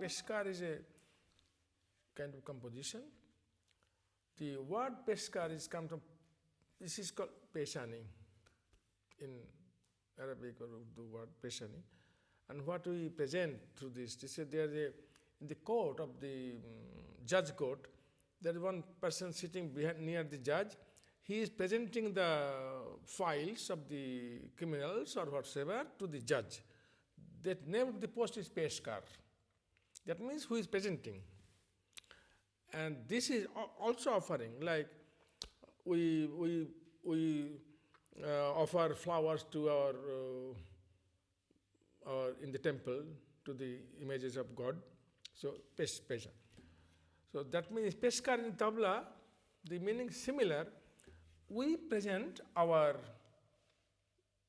Peshkar is a kind of composition. The word Peshkar is come from, this is called Peshani in Arabic or Urdu word Peshani. And what we present through this is there is in the court of the judge court, there is one person sitting behind, near the judge. He is presenting the files of the criminals or whatsoever to the judge. That name of the post is Peshkar. That means who is presenting. And this is also offering, like we offer flowers to our in the temple to the images of God. So Pesha. So that means Peshkar in Tabla, the meaning similar. We present our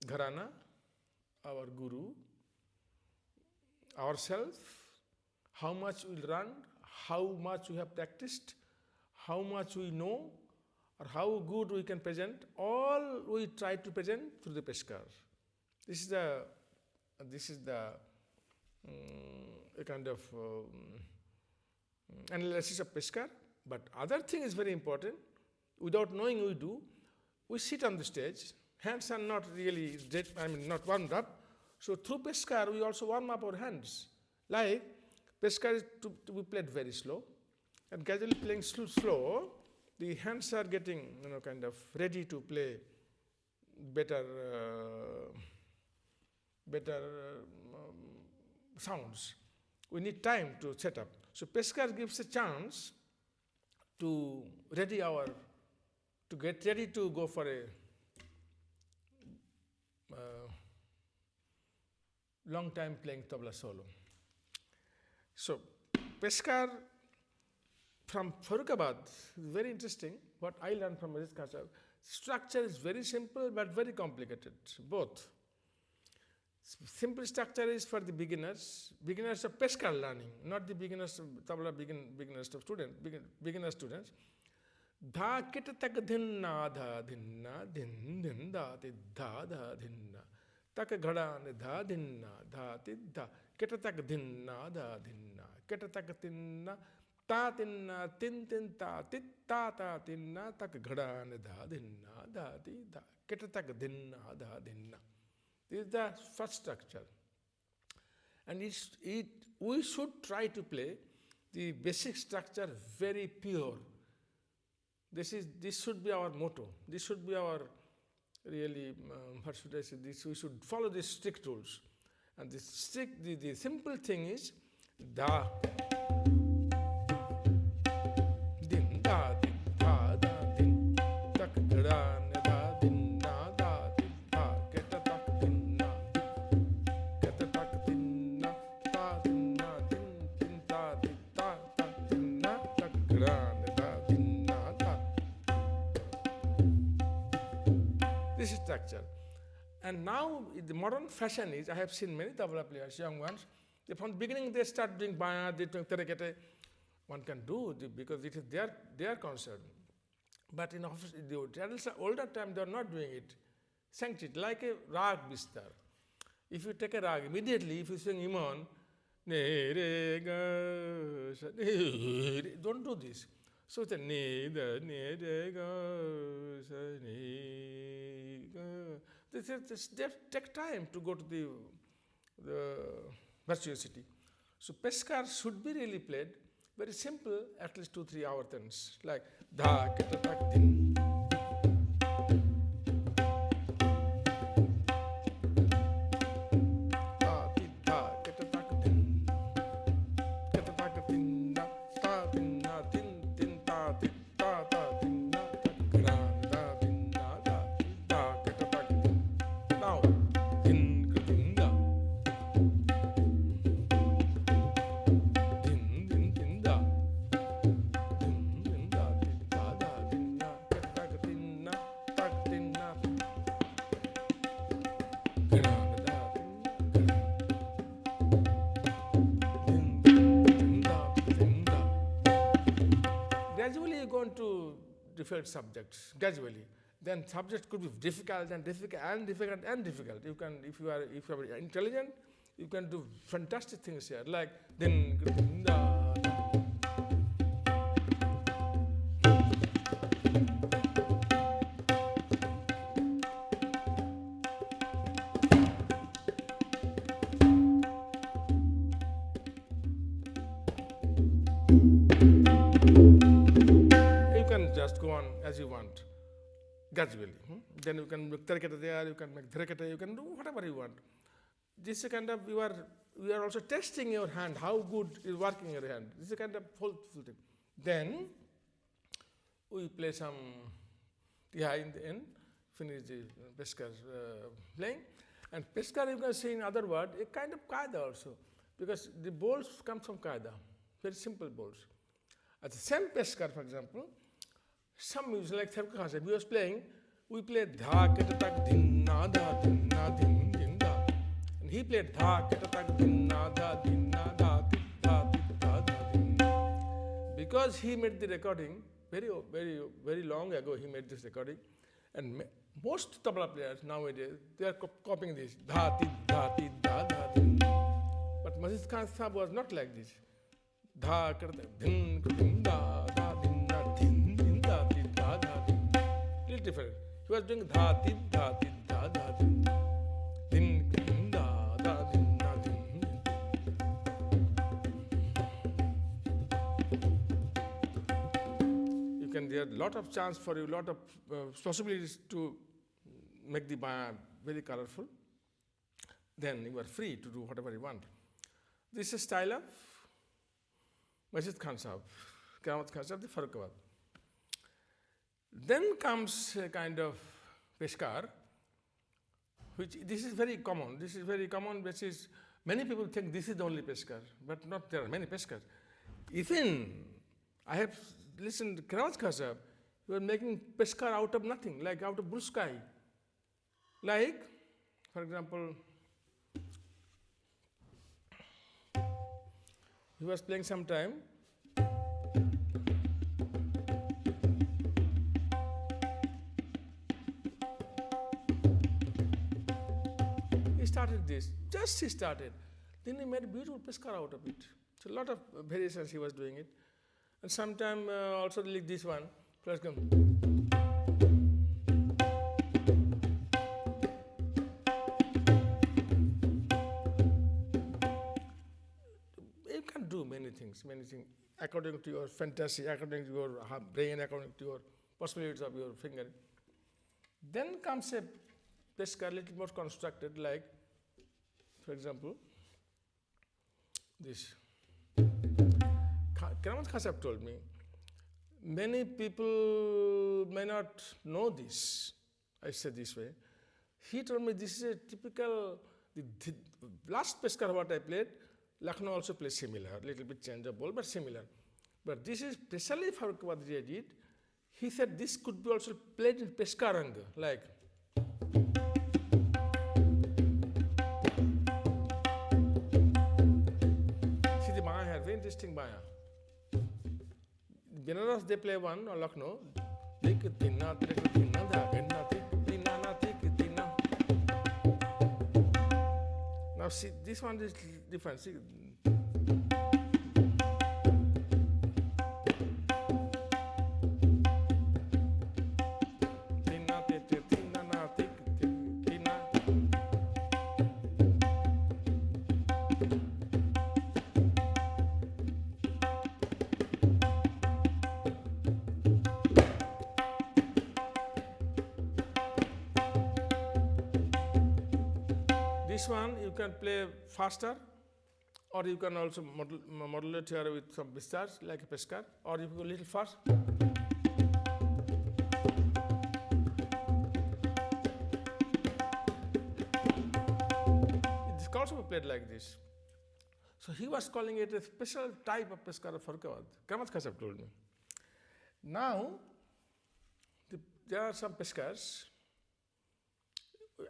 gharana, our guru, ourselves, how much we run, how much we have practiced, how much we know, or how good we can present, all we try to present through the Peshkar. This is the a kind of analysis of Peshkar. But other thing is very important. Without knowing we do, we sit on the stage, hands are not really, not warmed up. So through Peshkar, we also warm up our hands. Like, Peshkar is to be played very slow, and gradually playing slow, the hands are getting, kind of ready to play better sounds. We need time to set up. So Peshkar gives a chance to get ready to go for a long time playing tabla solo. So Peshkar from Farrukhabad is very interesting. What I learned from this structure is very simple but very complicated, both. Simple structure is for the beginners of Peshkar learning, not the beginners of tabla, beginners of students, beginner students. Dha kit tak dhinna dha dhinna din din da ti dha dha dhinna tak ghada ne dha dhinna dha ti dha kit tak dhinna dha dhinna kit tak tinna ta tinna tin tin ta tit ta ta tinna tak ghada ne dha dhinna dha ti dha kit tak dhinna dha dhinna. This is the first structure. And we should try to play the basic structure very pure. This should be our motto. This should be our really, what should I say, we should follow these strict rules. And the simple thing is da, din, da, din, da, da, din, tak, da, ne, da, din, na, da, din, da, keta, tak, din, na, keta, tak, din, na, ta, din, na, din, din, ta, din, ta, ta, din, na, tak, da, ne, da, din, na, da. This is structure. And now the modern fashion is, I have seen many tabla players, young ones, from the beginning they start doing baya, they doing terekete. One can do because it is their concern. But in the older time they are not doing it. Sanctity, like a rag bistar. If you take a rag, immediately if you sing Iman, ne, re, ga, sa, ne, re, don't do this. So it's a ne, da, ne, re, ga, sa, ne, ga. They take time to go to the virtuosity. So Peshkar should be really played very simple, at least 2-3 hour turns, like da, keta, tak, din. Da, ti, da, keta, tak, din. Keta, tak, din, na, ta, din, na, din, din, ta, din, ta, ta, din, na, tak, gra, da, din, na, da, da, keta, tak, din. Now, din, din, da. Din, din, din, da. Din, din, da, din, da, da, din, na, keta, difficult subjects gradually. Then subjects could be difficult and difficult and difficult and difficult. You can, if you are intelligent, you can do fantastic things here, like din da. Just go on as you want, gradually. Then you can make Tarakata there, you can make Dharakata, you can do whatever you want. This is a kind of, you are also testing your hand, how good is working your hand. This is a kind of whole thing. Then we play some Tiha in the end, finish the Peskar playing. And Peskar, you can see in other word, a kind of Qaida also, because the bowls come from Qaida, very simple bowls. At the same Peskar, for example, some music like Sankha Chatterjee, we was playing, we played dha keta tak din na da din na din din da, and he played dha keta tak din na da din na da ti da da din. Because he made the recording very long ago, he made this recording, and most tabla players nowadays they are copying this dha ti da din. But Masjid Khan Sahab was not like this. Dha keta din din da da din na din. Little different. He was doing dha ti da din din da da din da din. You can, there are a lot of chance for you, lot of possibilities to make the baya very colorful. Then you are free to do whatever you want. This is style of Masjid Khan Sahab, Karamat Khan Sahab, the Farrukhabad. Then comes a kind of Peskar, which this is very common. This is very common, which is many people think this is the only Peskar, but not, there are many Peskars. Even I have listened to Karamat Khan Sahab, he was making Peskar out of nothing, like out of blue sky. Like, for example, he was playing sometime. Started this, just he started. Then he made a beautiful Peskar out of it. So a lot of variations he was doing it. And sometime also like this one, plus come. You can do many things, according to your fantasy, according to your brain, according to your possibilities of your finger. Then comes a Peskar little more constructed, like, for example, this. Karamat Khan Sahab told me, many people may not know this. I said this way. He told me this is a typical, the last Peskar what I played, Lucknow also plays similar, little bit changeable, but similar. But this is specially Farrukhabad did. He said this could be also played in Peskaranga, like. Very interesting baya. Benaras they play one or Lucknow. Now see, this one is different. See. This one you can play faster, or you can also modulate here with some vistas like a Peskar, or you go a little fast. It can also be played like this. So he was calling it a special type of Peskar of Farrukhabad. Karamat Khan Sahab told me. Now, there are some Peskars.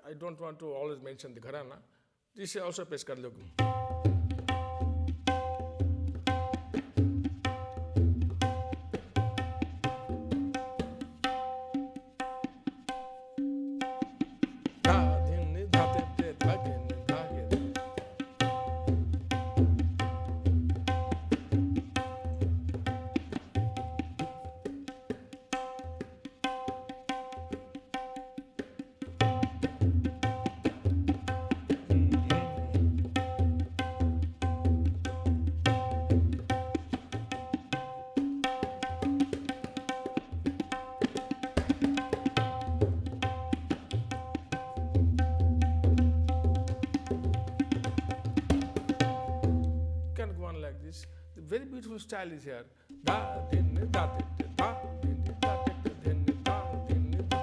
I don't want to always mention the Gharana. This is also Peskar logo. like this. The very beautiful style is here. Da, din, da, din, da, din, da, din, da, din, da.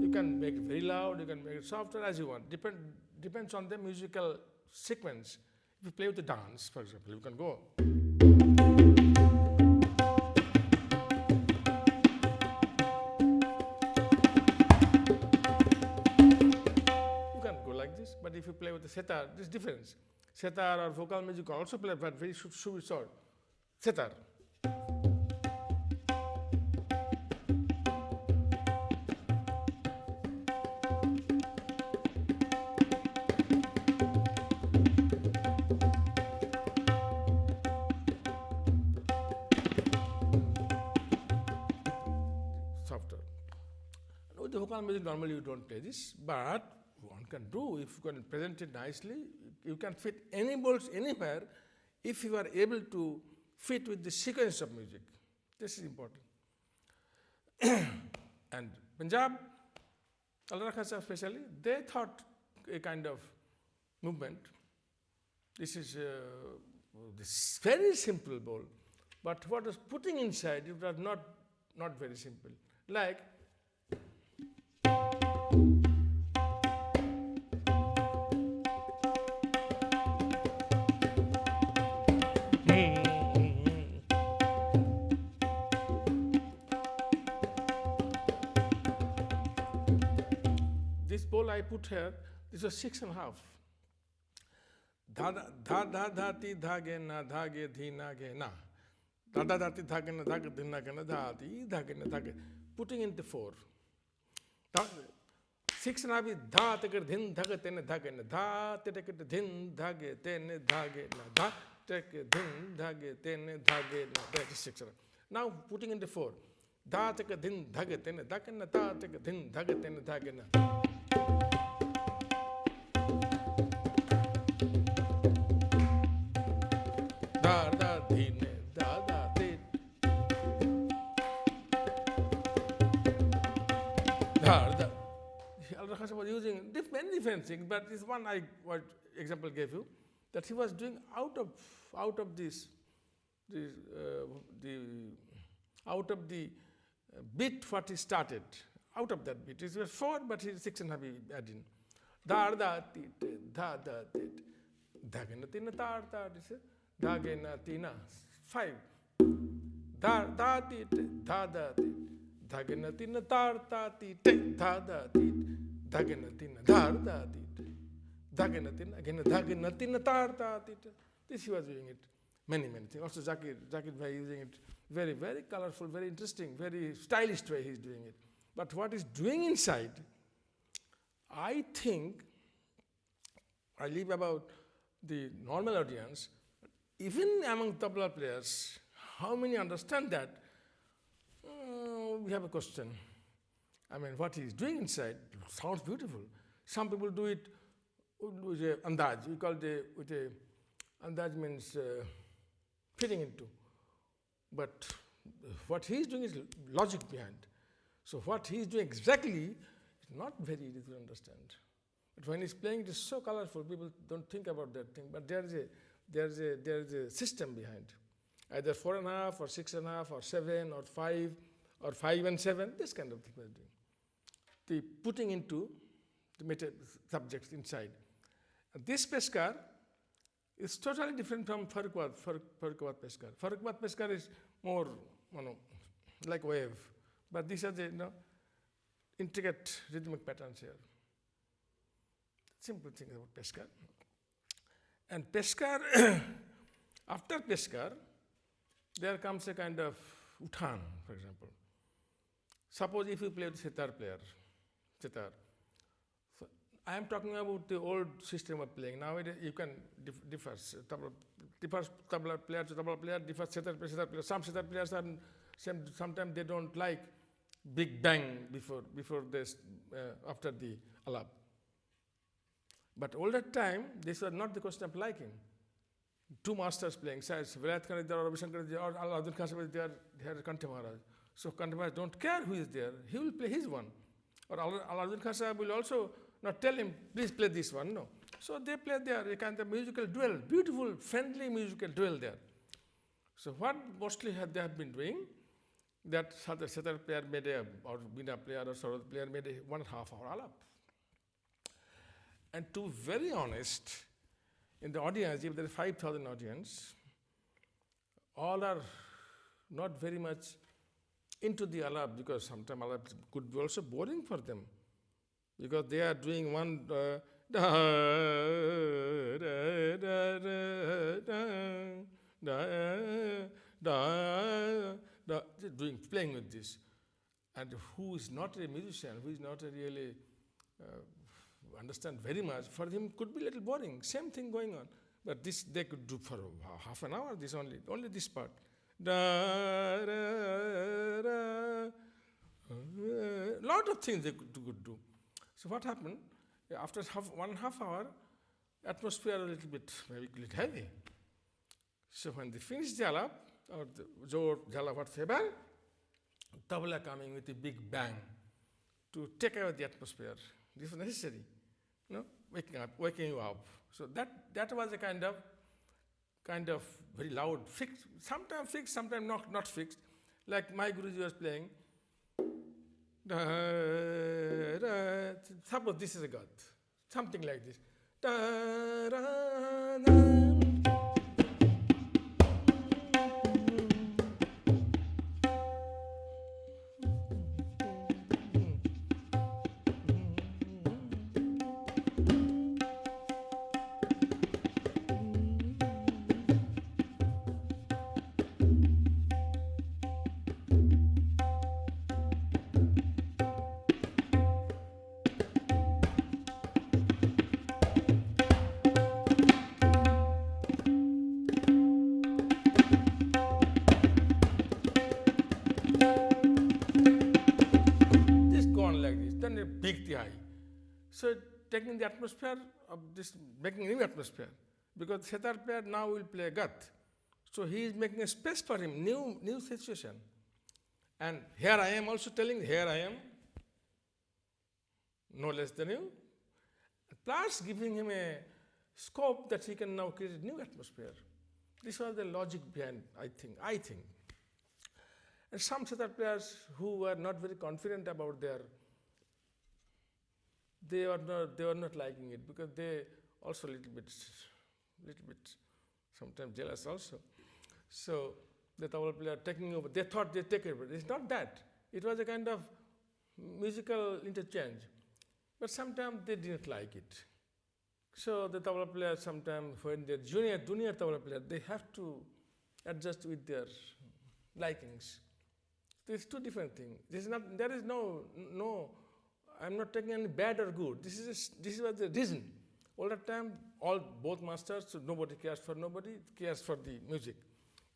You can make it very loud, you can make it softer as you want. Depends on the musical sequence. If you play with the dance, for example, you can go. You can go like this, but if you play with the setar, there's difference. Setar or vocal music you can also play, but very should be short. Setar. Softer. With the vocal music, normally you don't play this, but one can do if you can present it nicely. You can fit any bolts anywhere if you are able to fit with the sequence of music. This is important. And Punjab, Allah Khasa especially, they thought a kind of movement. This is this very simple bowl, but what was putting inside it was not very simple. Like this bowl I put here, this was 6.5. Dha dha dha dha ti dha ge na dha ge dhi na ge na. Da da da ti dha ge na dha ge dhi na ge na dha ti dha ge na dha ge. Putting into 4. 6.5 is dha te ge dhin dha ge te ne dha ge na dha te ge dhin dha ge te ne dha ge na dha te ge dhin dha ge te ne dha ge na. That is 6.5. Now putting into 4. Dha te ge dhin dha ge te ne dha ge na dha te ge dhin dha ge te ne dha ge na. Da da dhi ne da da te. Da da. Allah Khasa was using many different things, but this one example gave you, that he was doing out of this out of the beat what he started, out of that beat. It was 4, but he 6.5 he added in. Da da ti da da ti da ge na ti na ta ta this da ge na ti na 5. Da da ti da da ti da ge na ti na ta ta ti da da ti da ge na ti na da da ti da ge na ti na again da ge na ti na ta ta ti. This he was doing it. Many things. Also Zakir Bhai using it very, very colorful, very interesting, very stylish way he's doing it. But what he's doing inside, I think, I leave about the normal audience, even among tabla players, how many understand that? We have a question. I mean, what he's doing inside sounds beautiful. Some people do it with a andaj. We call it with a andaj means fitting into. But what he's doing is logic behind. So what he's doing exactly is not very easy to understand. But when he's playing, it is so colorful. People don't think about that thing. But there is a system behind. Either 4.5 or 6.5 or 7 or 5 or 5 and 7. This kind of thing we're doing. The putting into the subjects inside. And this peskar is totally different from Farquad peskar. Farquad peskar is more, like wave. But these are the intricate rhythmic patterns here. Simple thing about peskar. And peskar, after peskar, there comes a kind of uthan, for example. Suppose if you play with sitar player, sitar. So I am talking about the old system of playing. Nowadays you can differ tabla player to tabla player, differ sitar player. Some sitar players are sometimes they don't like big bang before this after the alap. But all that time this was not the question of liking. two masters playing. Vilayat Khan is there, or Ravi Shankar is there, or Al-Abdul Khan is there, they are Kante Maharaj. So Kante Maharaj don't care who is there, he will play his one. Or Al-Abdul Khan Sahib will also not tell him, please play this one, no. So they play there, a kind of musical duel, beautiful, friendly musical duel there. So what mostly they have been doing, that Satar player made or Veena player or Sarod player made a 1.5 hour alap. And to be very honest, in the audience, if there is 5,000 audience, all are not very much into the alap, because sometimes alap could be also boring for them, because they are doing one playing with this, and who is not a musician, who is not a really understand very much, for him could be a little boring. Same thing going on, but this they could do for half an hour. This only this part. Lot of things they could do. So what happened? After 1.5 hour, atmosphere a little bit maybe a little heavy. So when they finished the alap, or the Jor Jala whatever, Tabla coming with a big bang to take away the atmosphere. This was necessary, waking you up. So that was a kind of very loud, fixed, sometimes not fixed. Like my Guruji was playing. Suppose this is a God, something like this. So taking the atmosphere of this, making a new atmosphere, because Setar player now will play Gat. So he is making a space for him, new situation. And here I am also telling, here I am, no less than you, plus giving him a scope that he can now create a new atmosphere. This was the logic behind, I think. And some Setar players who were not very confident about they were not liking it, because they also little bit sometimes jealous also. So the tabla player taking over, they thought they take it, but it's not that. It was a kind of musical interchange, but sometimes they didn't like it. So the tabla player sometimes, when they're junior tabla player, they have to adjust with their likings. There's two different things. There is no. I'm not taking any bad or good. This was the reason. All the time, both masters, so nobody cares for nobody, cares for the music.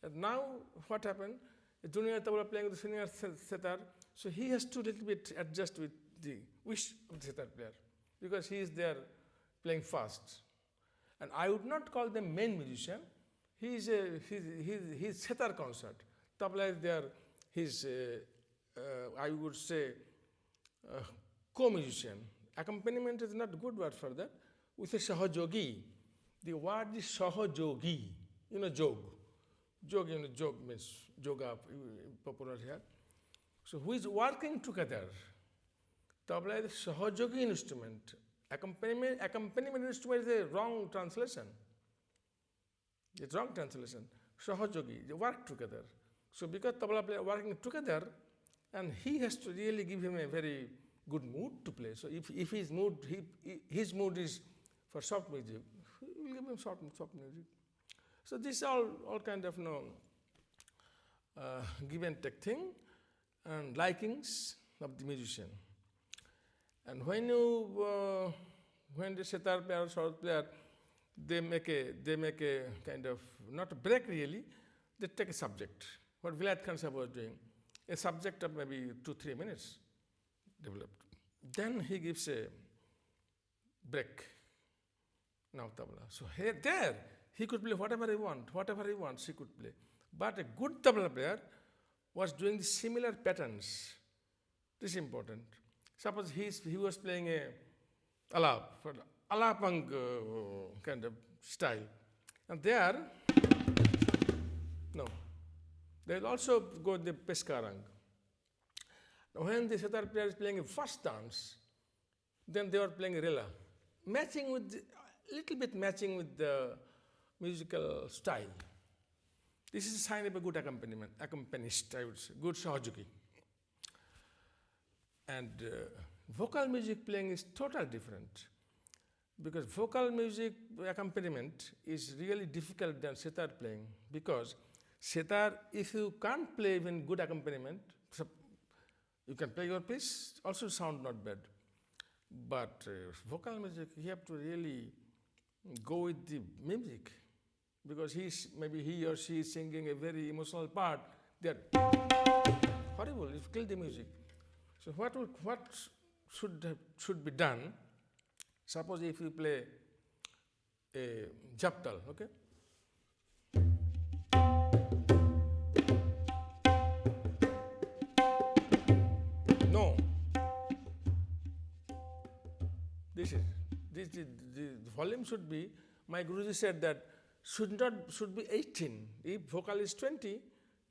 And now, what happened? A junior tabla playing with the senior setar, so he has to little bit adjust with the wish of the setar player, because he is there playing fast. And I would not call them main musician. He's setar concert. Tabla is there. I would say, co-musician. Accompaniment is not a good word for that. With a sahajogi. The word is sahajogi. Jog. Jog means yoga, popular here. So who is working together? Tabla is a sahajogi instrument. Accompaniment instrument is a wrong translation. It's wrong translation. Sahajogi, they work together. So because tabla player working together, and he has to really give him a very good mood to play. So if his mood is for soft music, we will give him soft music. So this is all kind of give and take thing, and likings of the musician. And when the setar player or sarod player, they make a kind of, not a break really, they take a subject. What Vilayat Khan Sahib was doing, a subject of maybe 2-3 minutes developed. Then he gives a break. Now tabla. So He could play whatever he wants, he could play. But a good tabla player was doing the similar patterns. This is important. Suppose he was playing a alapang kind of style. And there, no, they will also go the peskarang. When the sitar player is playing a fast dance, then they were playing a rela, matching with matching with the musical style. This is a sign of a good accompanist, I would say, good sahajuki. And vocal music playing is totally different, because vocal music accompaniment is really difficult than sitar playing, because sitar, if you can't play even good accompaniment, you can play your piece, also sound not bad. But vocal music, you have to really go with the music, because maybe he or she is singing a very emotional part. They're horrible. You've killed the music. So what should be done? Suppose if you play a japtal, okay? No. The volume should be, my Guruji said that should be 18. If vocal is 20,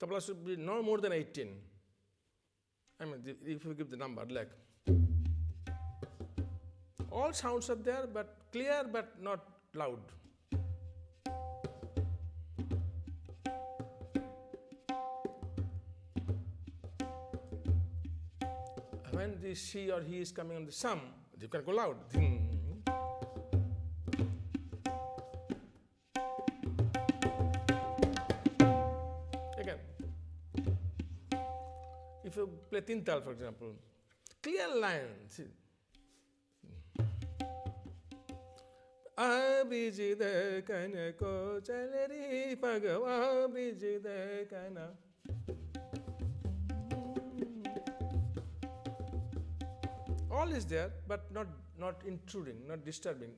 tabla should be no more than 18. I mean, if you give the number, like, all sounds are there, but clear, but not loud. When the she or he is coming on the sum, you can go loud. Again, if you play tintal, for example, clear line. See. Abhijita kana ko chaleri pagava abhijita kana. All is there, but not intruding, not disturbing.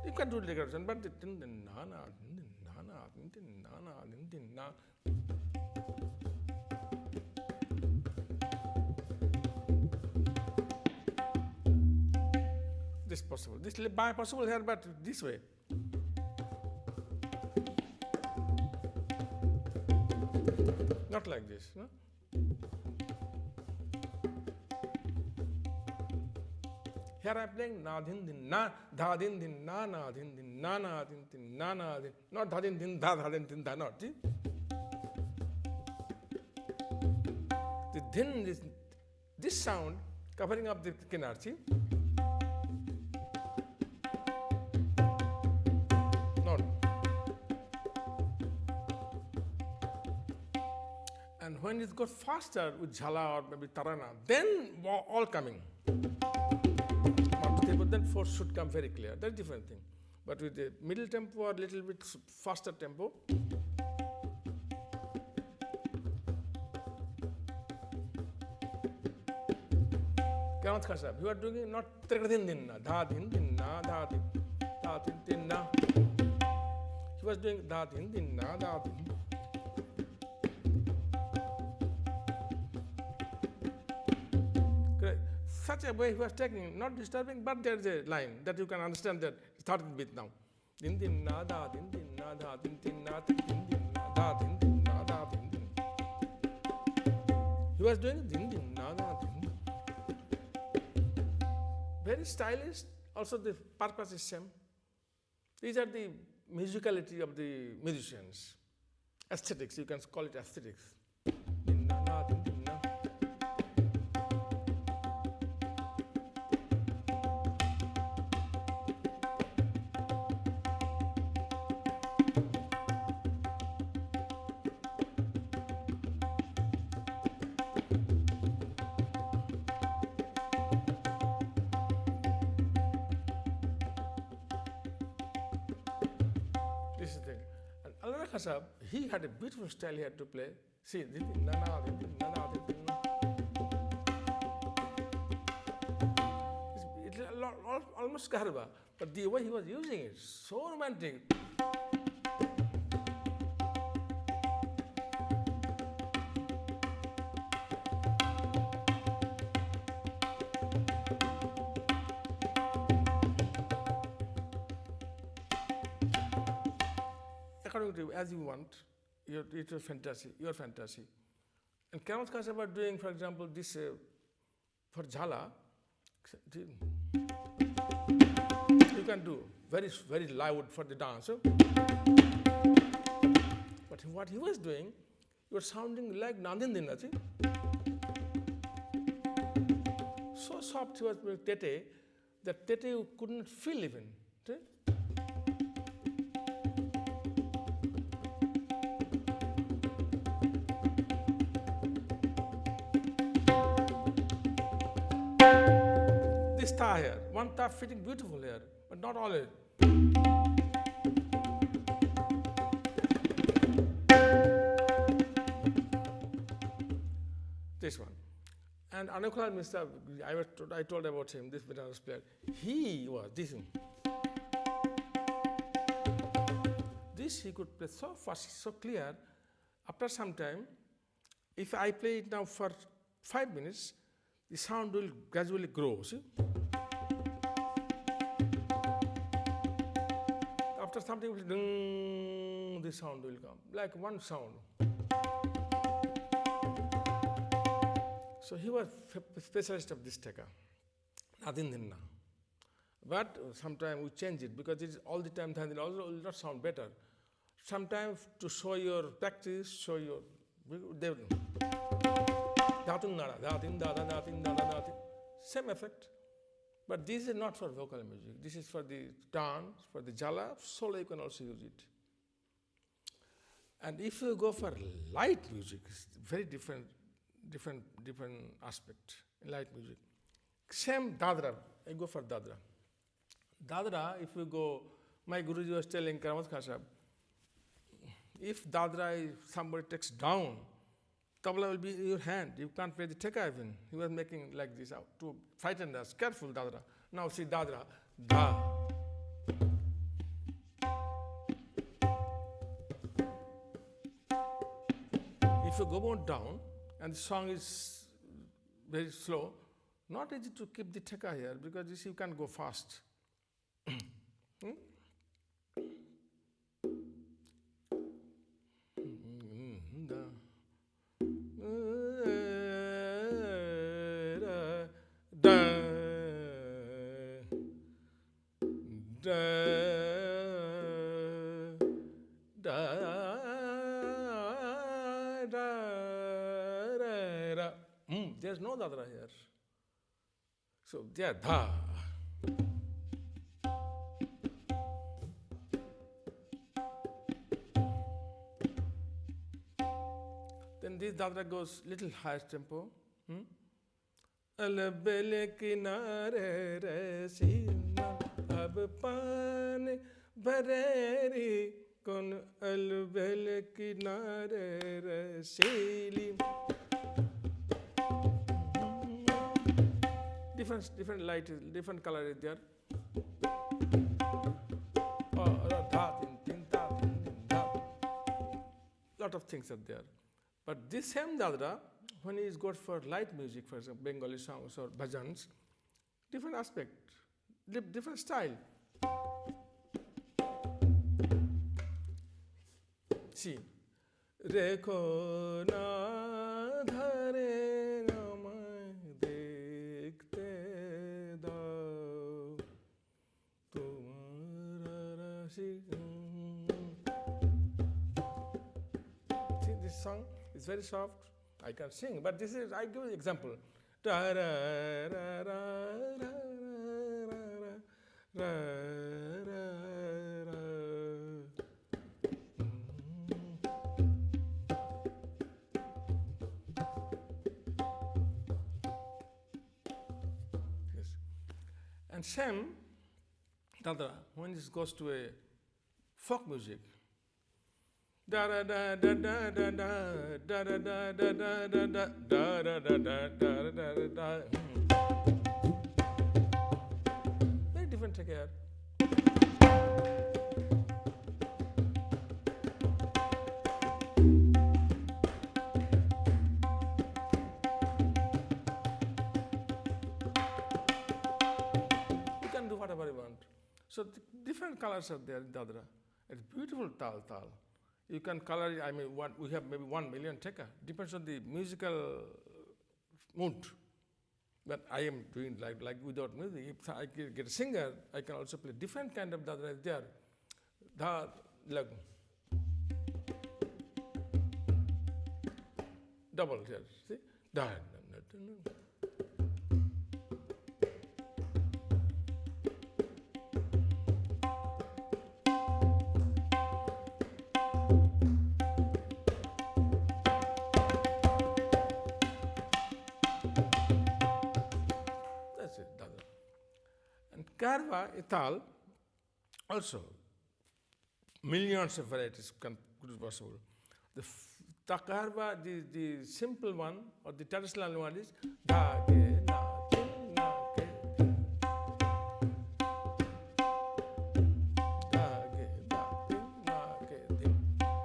You can do the regression, but the this possible. This by possible here, but this way. Not like this, no? Here I am playing na din din na, da din din na din din na din din na din, not da din din da din da, not. See? The din is this sound covering up the kinar, see? Not. And when it goes faster with jhala or maybe tarana, then all coming. Then force should come very clear. That's a different thing. But with the middle tempo or little bit faster tempo, you are doing not din din na, da din din na, da din din na. He was doing da din din na, da din. Such a way he was taking, not disturbing, but there is a line that you can understand that starting with now. Din din na da din din na da din din na din din na da din din na da din din. He was doing din din na da din. Very stylish. Also the purpose is same. These are the musicality of the musicians. Aesthetics, you can call it aesthetics. Din na da din din na. This Khasab, he had a beautiful style he had to play. See, nana, it's almost Kaharba, but the way he was using it, so romantic. According to you, as you want, it's your fantasy, your fantasy. And Kamal Khasab are doing, for example, this for Jhala, you can do very, very loud for the dance. But what he was doing, you were sounding like Nandindina. So soft he was with Tete, that Tete you couldn't feel even. See? This ta here, one ta fitting beautiful here, but not all it. This one. And Anukul Mr. I told about him, this Benares player. He was this one. This he could play so fast, so clear. After some time, if I play it now for 5 minutes, the sound will gradually grow. See? After something, the sound will come, like one sound. So he was a specialist of this teka, Nadindinna. But sometimes we change it because it is all the time, it also will not sound better. Sometimes to show your practice, show your, they will same effect. But this is not for vocal music. This is for the dance, for the jala, solo you can also use it. And if you go for light music, it's very different aspect in light music. Same dadra, I go for dadra. Dadra, if you go, my Guruji was telling Karamat Khasab, if dadra somebody takes down, tabla will be in your hand. You can't play the teka even. He was making like this out to frighten us. Careful, dadra. Now see dadra. Da. If you go more down and the song is very slow, not easy to keep the teka here because you see you can't go fast. There's no dadra here. So there, dha. Then this dadra goes little higher tempo. Albele kinare resina ab pane bareri kon albele kinare resili. Different light, different color is there. Lot of things are there. But this same dadra, when he goes for light music, for example, Bengali songs or bhajans, different aspect, different style. See, Rekho na dhare namay dekhte dao tumhara rasi. See, this song is very soft. I can sing, but this is, I give you an example. Yes. And same, when this goes to a folk music, Da da da da da da da da da da da da da da da da da da da da. Very different trick here. You can do whatever you want. So different colors are there in Dadra. It's beautiful tal. You can color it, I mean, we have maybe 1 million tekka. Depends on the musical mood. But I am doing like without music. If I get a singer, I can also play different kind of Dadra there. Da, like, double here, see? Da, da, da, da. Karva Ital, also millions of varieties could be possible. The Karva, the simple one or the traditional one is da ge na tin na ke da ge da tin na ke tin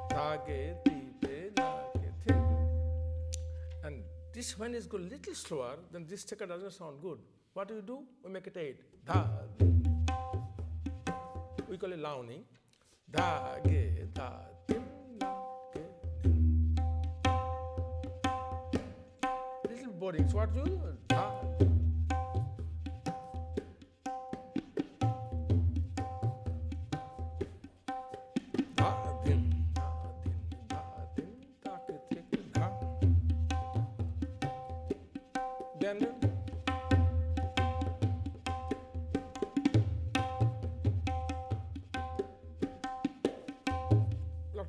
da ge ti pe na ke tin. And this when is go little slower, then this tekka doesn't sound good. What do? We make it 8. Da, we call it launing. Da, ge, da, din, la, ge, din. Little boring. So what do you do? Da. Da, din, da, din, da, ke, da. Then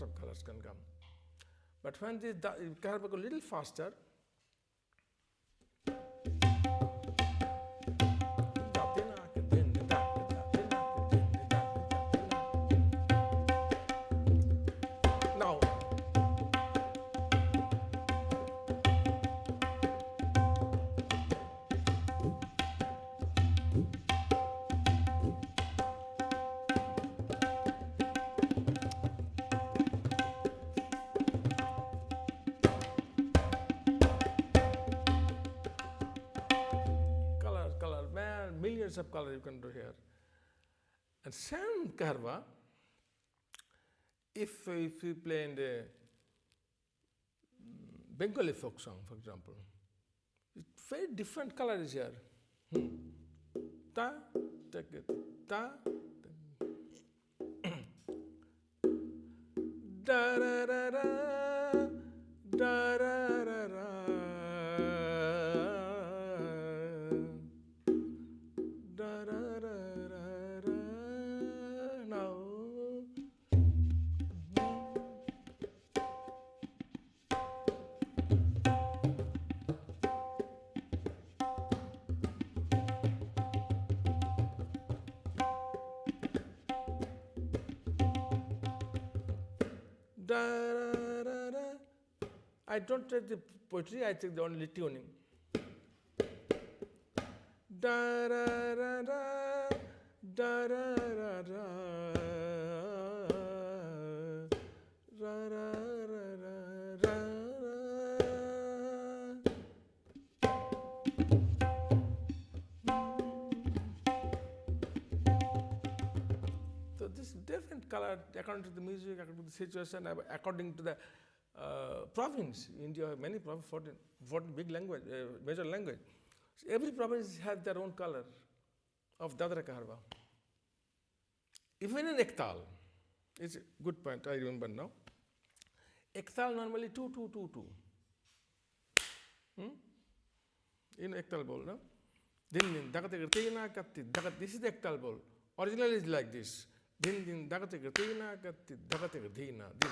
of colors can come. But when this Karva go a little faster, now millions of colors you can do here. And same Karva, if we play in the Bengali folk song, for example, it's very different colors here. Ta, ta, da da da da da da da da. I don't take the poetry, I take the only tuning. Da da da da da da da da ra ra ra ra ra. So this different color according to the music, according to the situation, according to the province. India have many provinces, 14 big language, major language. So every province has their own color of Dadra Karva. Even in Ektal, it's a good point, I remember now. Ektal normally 2-2-2-2. In Ektal bowl, no? Din din dagategatina katti dagat. This is the Ektal bowl. Originally it's like this. Din din dagategatina katti dagategatina din.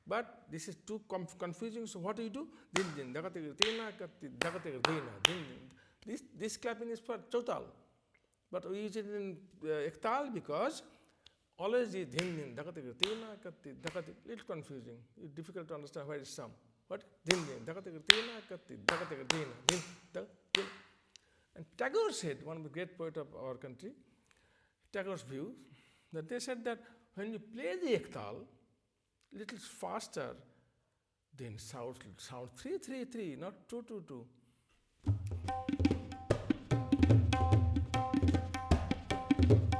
But this is too confusing, so what do you do? Din din dagategatina katti dagategatina din din. This clapping is for total. But we use it in Ektal because always the din din dakati tina kati dakati. Little confusing. It's difficult to understand where it's some. What din din dakati tina kati dakati tina din din. And Tagore said, one of the great poets of our country, Tagore's view, that they said that when you play the ektal little faster, then sound 3-3-3, not 2-2-2.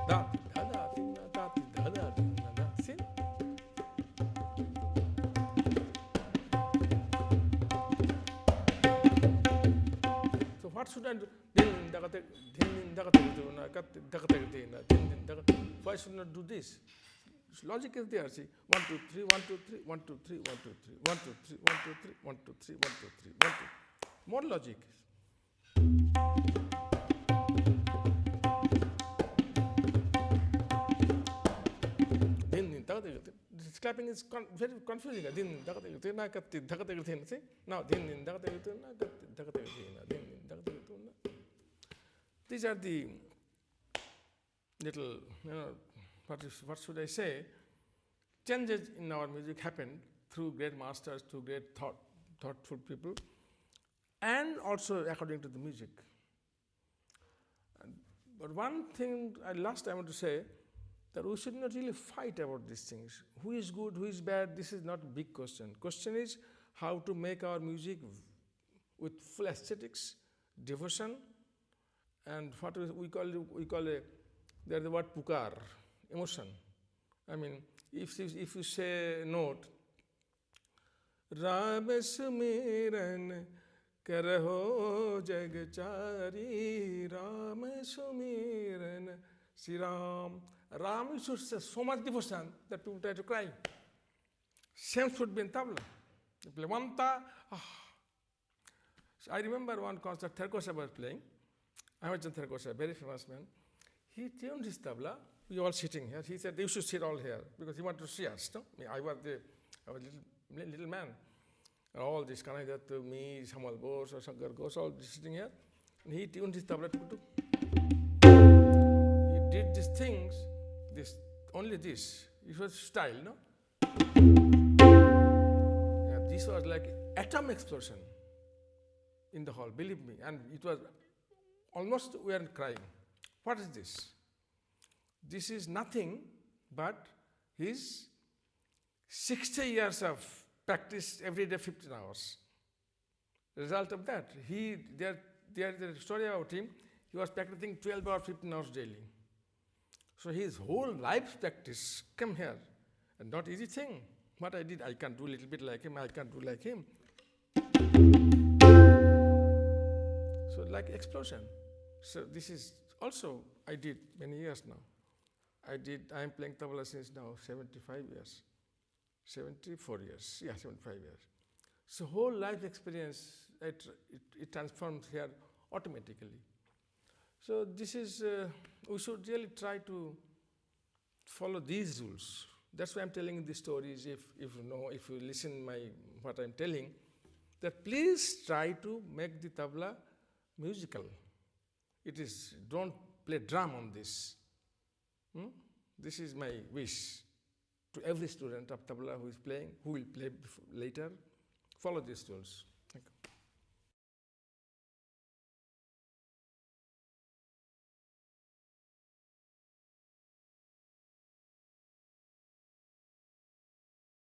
Da da da da da da da. See? So what should I do? Why should I not do this? Logic is there. See, 1 2 3 1 2 3 1 2 3 1 2 3 1 2 3 1 2 3 1 2 3 1 2 3 1 2. More logic. This clapping is very confusing. See? Now, these are the little, what should I say? Changes in our music happened through great masters, through great thoughtful people, and also according to the music. But one thing last I want to say, that we should not really fight about these things. Who is good, who is bad, this is not a big question. Question is how to make our music with full aesthetics, devotion, and what we call there's the word pukar, emotion. I mean, if you say a note, Ram Sumiran Karaho Jagachari, Ram Sumiran Sri Ram. Ram should say so much devotion that people try to cry. Same should be in tabla. You play one ta. So I remember one concert Therkosa was playing. I was in Therkosa, very famous man. He tuned his tabla. We were all sitting here. He said, you should sit all here because he wanted to see us. No? I was a little man. And all this Kanaidattu, me, Samuel Bose, or Shankar Ghosh, all sitting here. And he tuned his tabla to he did these things, only this. It was style, no? And this was like atom explosion in the hall, believe me. And it was almost we were crying. What is this? This is nothing but his 60 years of practice every day, 15 hours. Result of that, there is a story about him. He was practicing 12 or 15 hours daily. So his whole life's practice came here. And not easy thing. What I did, I can do a little bit like him, I can do like him. So like explosion. So this is also, I did many years now. I am playing tabla since now 75 years. 74 years, yeah, 75 years. So whole life experience, it transforms here automatically. So this is, we should really try to follow these rules. That's why I'm telling these stories, if you listen what I'm telling, that please try to make the tabla musical. Don't play drum on this. This is my wish to every student of tabla who is playing, who will play later. Follow these rules.